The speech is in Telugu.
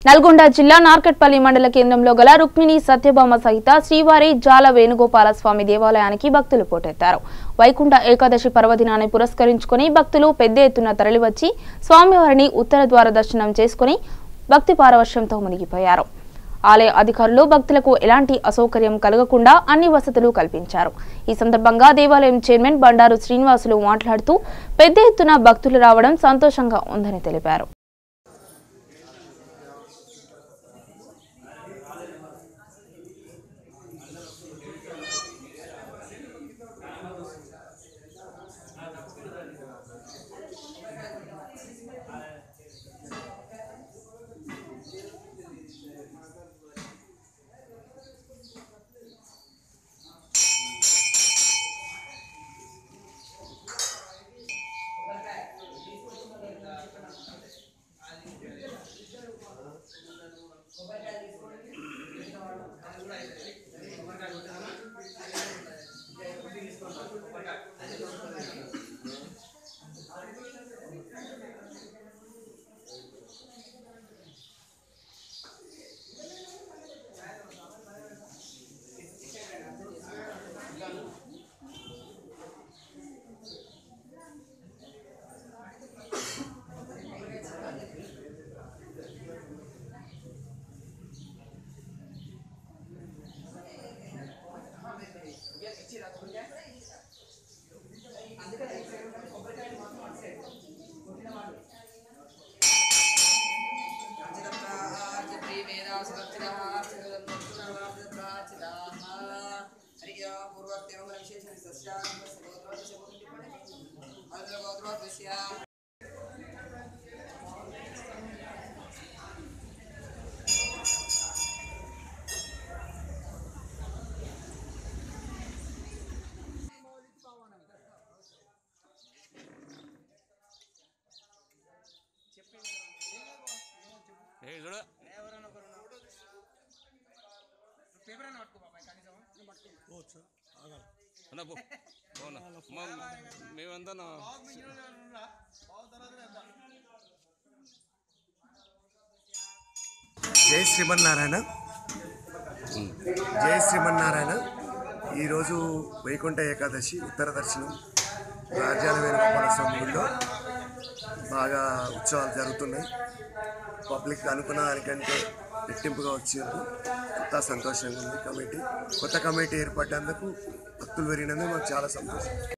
నల్గొండ జిల్లా నార్కట్పల్లి మండల కేంద్రంలో గల రుక్మిణి సత్యభామ సహిత శ్రీవారి జాల వేణుగోపాల స్వామి దేవాలయానికి భక్తులు పోటెత్తారు. వైకుంఠ ఏకాదశి పర్వదినాన్ని పురస్కరించుకొని భక్తులు పెద్ద ఎత్తున తరలివచ్చి స్వామివారిని ఉత్తర ద్వార దర్శనం చేసుకుని భక్తి పారవశ్యంతో మునిగిపోయారు. ఆలయ అధికారులు భక్తులకు ఎలాంటి అసౌకర్యం కలగకుండా అన్ని వసతులు కల్పించారు. ఈ సందర్భంగా దేవాలయం చైర్మన్ బండారు శ్రీనివాసులు మాట్లాడుతూ పెద్ద ఎత్తున భక్తులు రావడం సంతోషంగా ఉందని తెలిపారు. జై శ్రీమన్నారాయణ. జై శ్రీమన్నారాయణ. ఈరోజు వైకుంఠ ఏకాదశి ఉత్తర దర్శనం రాజ్యాల వేణుగోపాల స్వామి గుడిలో బాగా ఉత్సవాలు జరుగుతున్నాయి. పబ్లిక్ అనుకున్న దానికంటే రెట్టింపుగా వచ్చేందుకు అంతా సంతోషంగా ఉంది. కొత్త కమిటీ ఏర్పడ్డందుకు భక్తులు పెరిగినందుకు మాకు చాలా సంతోషం.